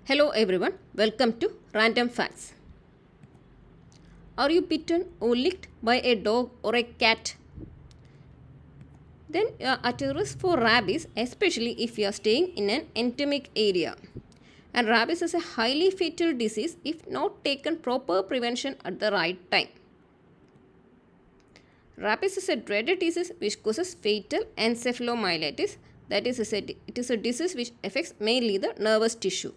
Hello everyone, welcome to Random Facts. Are you bitten or licked by a dog or a cat? Then you are at a risk for rabies, especially if you are staying in an endemic area. And rabies is a highly fatal disease if not taken proper prevention at the right time. Rabies is a dreaded disease which causes fatal encephalomyelitis, that is, it is a disease which affects mainly the nervous tissue.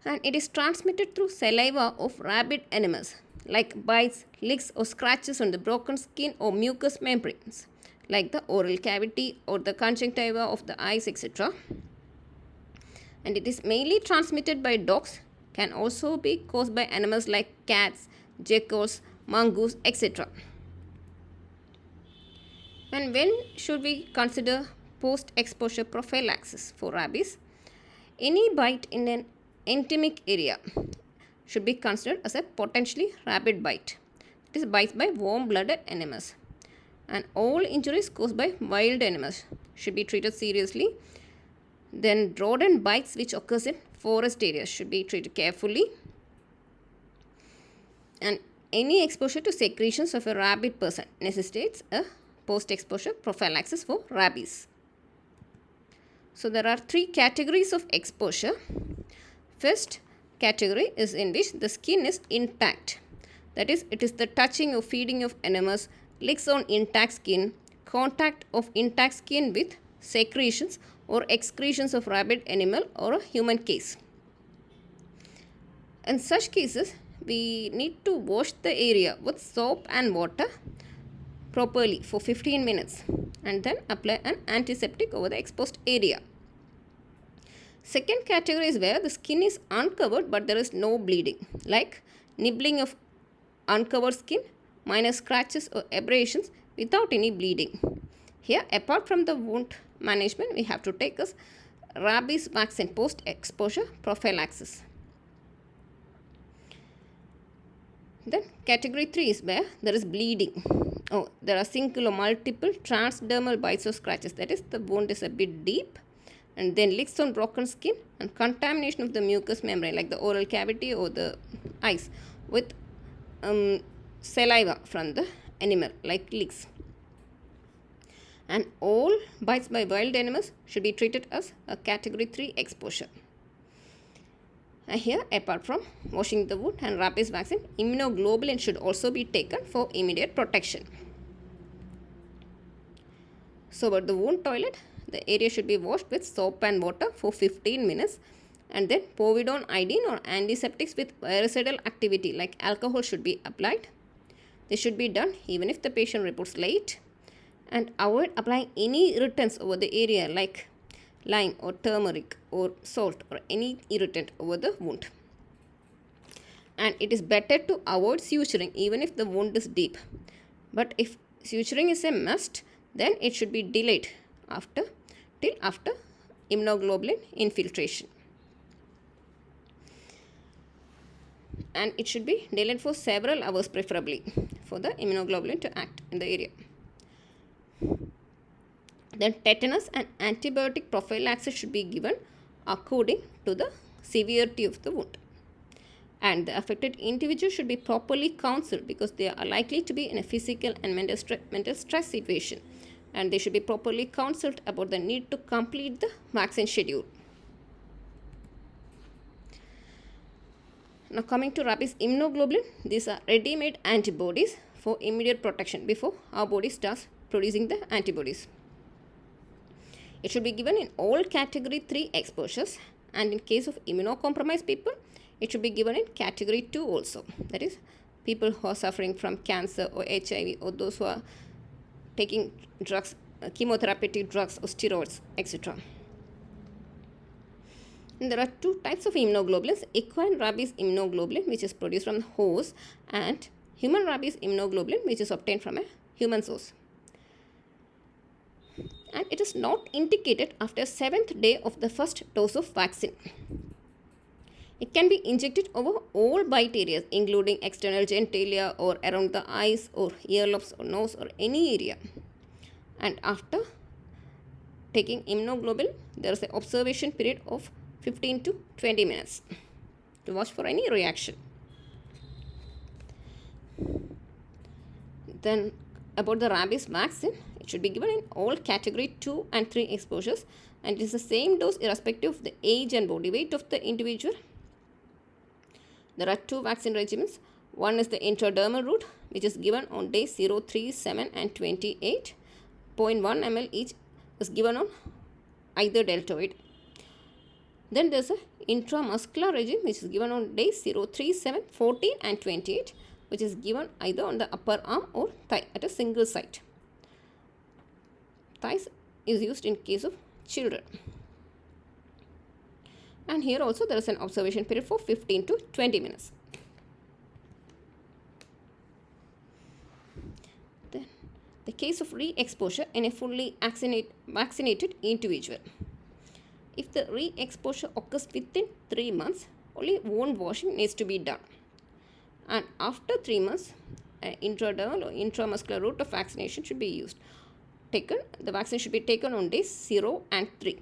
And it is transmitted through saliva of rabid animals like bites, licks or scratches on the broken skin or mucous membranes like the oral cavity or the conjunctiva of the eyes, etc. And it is mainly transmitted by dogs, can also be caused by animals like cats, geckos, mongoose, etc. And when should we consider post-exposure prophylaxis for rabies? Any bite in an endemic area should be considered as a potentially rabid bite. It is bites by warm-blooded animals. And all injuries caused by wild animals should be treated seriously. Then rodent bites which occurs in forest areas should be treated carefully. And any exposure to secretions of a rabid person necessitates a post-exposure prophylaxis for rabies. So there are three categories of exposure. First category is in which the skin is intact. That is, it is the touching or feeding of animals, licks on intact skin, contact of intact skin with secretions or excretions of rabid animal or a human case. In such cases, we need to wash the area with soap and water properly for 15 minutes and then apply an antiseptic over the exposed area. Second category is where the skin is uncovered but there is no bleeding, like nibbling of uncovered skin, minor scratches or abrasions without any bleeding. Here, apart from the wound management, we have to take as rabies vaccine post-exposure prophylaxis. Then category 3 is where there is bleeding. There are single or multiple transdermal bites or scratches. That is, the wound is a bit deep. And then licks on broken skin and contamination of the mucous membrane like the oral cavity or the eyes with saliva from the animal like licks. And all bites by wild animals should be treated as a category 3 exposure. And here, apart from washing the wound and rabies vaccine, immunoglobulin should also be taken for immediate protection. So about the wound toilet, the area should be washed with soap and water for 15 minutes and then povidone iodine or antiseptics with virucidal activity like alcohol should be applied. This should be done even if the patient reports late, and avoid applying any irritants over the area like lime or turmeric or salt or any irritant over the wound. And it is better to avoid suturing even if the wound is deep. But if suturing is a must, then it should be delayed till after immunoglobulin infiltration. And it should be delayed for several hours preferably for the immunoglobulin to act in the area. Then tetanus and antibiotic prophylaxis should be given according to the severity of the wound. And the affected individual should be properly counseled because they are likely to be in a physical and mental stress situation. And they should be properly counseled about the need to complete the vaccine schedule. Now coming to rabies immunoglobulin, these are ready-made antibodies for immediate protection before our body starts producing the antibodies. It should be given in all category 3 exposures, and in case of immunocompromised people, it should be given in category 2 also. That is, people who are suffering from cancer or HIV or those who are taking drugs, chemotherapeutic drugs or steroids, etc. And there are two types of immunoglobulins: equine rabies immunoglobulin, which is produced from the horse, and human rabies immunoglobulin, which is obtained from a human source. And it is not indicated after 7th day of the first dose of vaccine. It can be injected over all bite areas, including external genitalia or around the eyes or earlobes or nose or any area. And after taking immunoglobulin, there is an observation period of 15 to 20 minutes to watch for any reaction. Then about the rabies vaccine, it should be given in all category 2 and 3 exposures, and it is the same dose irrespective of the age and body weight of the individual. There are two vaccine regimens. One is the intradermal route, which is given on day 0, 3, 7 and 28. 0.1 ml each is given on either deltoid. Then there is an intramuscular regime, which is given on days 0, 3, 7, 14 and 28, which is given either on the upper arm or thigh at a single site. Thighs is used in case of children. And here also there is an observation period for 15 to 20 minutes. Then the case of re-exposure in a fully vaccinated individual. If the re-exposure occurs within 3 months, only wound washing needs to be done. And after 3 months, an intradermal or intramuscular route of vaccination should be used. The vaccine should be taken on days 0 and 3.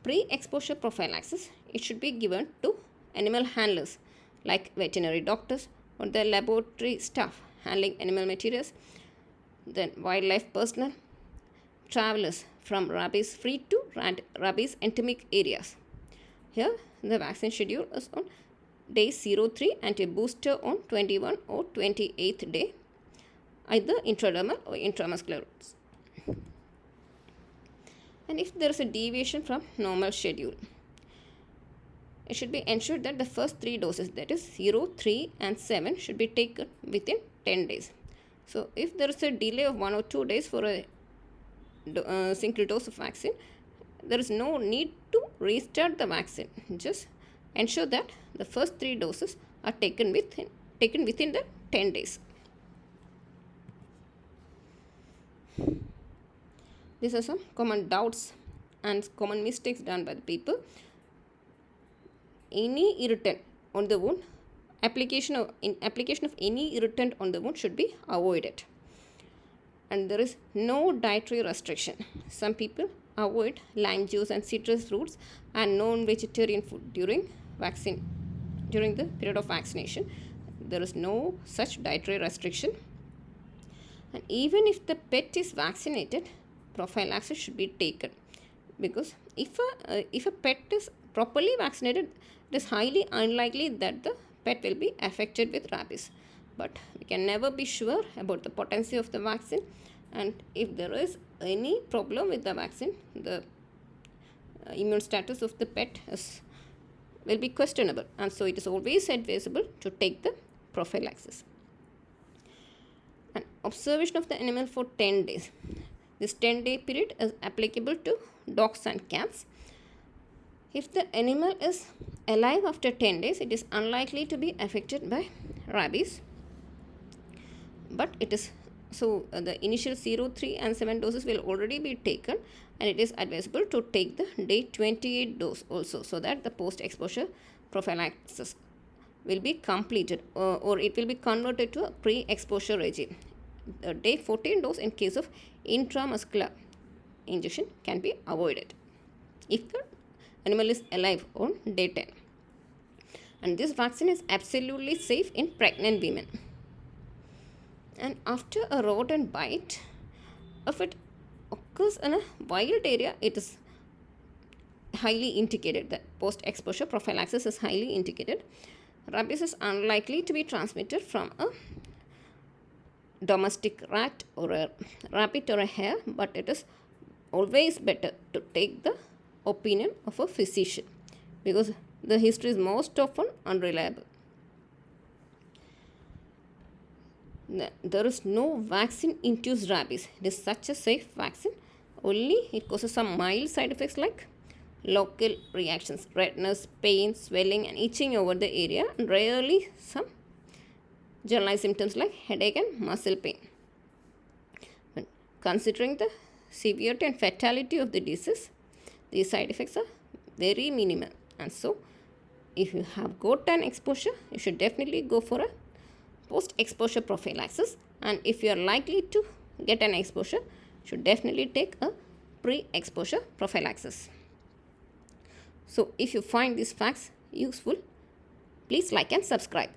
Pre-exposure prophylaxis, it should be given to animal handlers like veterinary doctors or the laboratory staff handling animal materials, then wildlife personnel, travelers from rabies free to rabies endemic areas. Here the vaccine schedule is on day 03 and a booster on 21 or 28th day, either intradermal or intramuscular routes. And if there is a deviation from normal schedule, it should be ensured that the first 3 doses, that is 0, 3 and 7, should be taken within 10 days. So if there is a delay of 1 or 2 days for a single dose of vaccine, there is no need to restart the vaccine. Just ensure that the first 3 doses are taken within the 10 days. These are some common doubts and common mistakes done by the people. Any irritant on the wound, application of any irritant on the wound should be avoided. And there is no dietary restriction. Some people avoid lime juice and citrus fruits and non-vegetarian food during the period of vaccination. There is no such dietary restriction. And even if the pet is vaccinated, prophylaxis should be taken, because if a pet is properly vaccinated, it is highly unlikely that the pet will be affected with rabies. But we can never be sure about the potency of the vaccine, and if there is any problem with the vaccine, the immune status of the pet will be questionable, and so it is always advisable to take the prophylaxis. And observation of the animal for 10 days. This 10-day period is applicable to dogs and cats. If the animal is alive after 10 days, it is unlikely to be affected by rabies. But it is the initial 0, 3 and 7 doses will already be taken, and it is advisable to take the day 28 dose also, so that the post-exposure prophylaxis will be completed or it will be converted to a pre-exposure regime. The day 14 dose in case of intramuscular injection can be avoided if the animal is alive on day 10. And this vaccine is absolutely safe in pregnant women. And after a rodent bite, if it occurs in a wild area, it is highly indicated that post-exposure prophylaxis is highly indicated. Rabies is unlikely to be transmitted from a domestic rat or a rabbit or a hare, but it is always better to take the opinion of a physician, because the history is most often unreliable. There is no vaccine-induced rabies. It is such a safe vaccine. Only it causes some mild side effects like local reactions, redness, pain, swelling and itching over the area, and rarely some generalized symptoms like headache and muscle pain. But considering the severity and fatality of the disease, these side effects are very minimal. And so, if you have got an exposure, you should definitely go for a post-exposure prophylaxis. And if you are likely to get an exposure, you should definitely take a pre-exposure prophylaxis. So if you find these facts useful, please like and subscribe.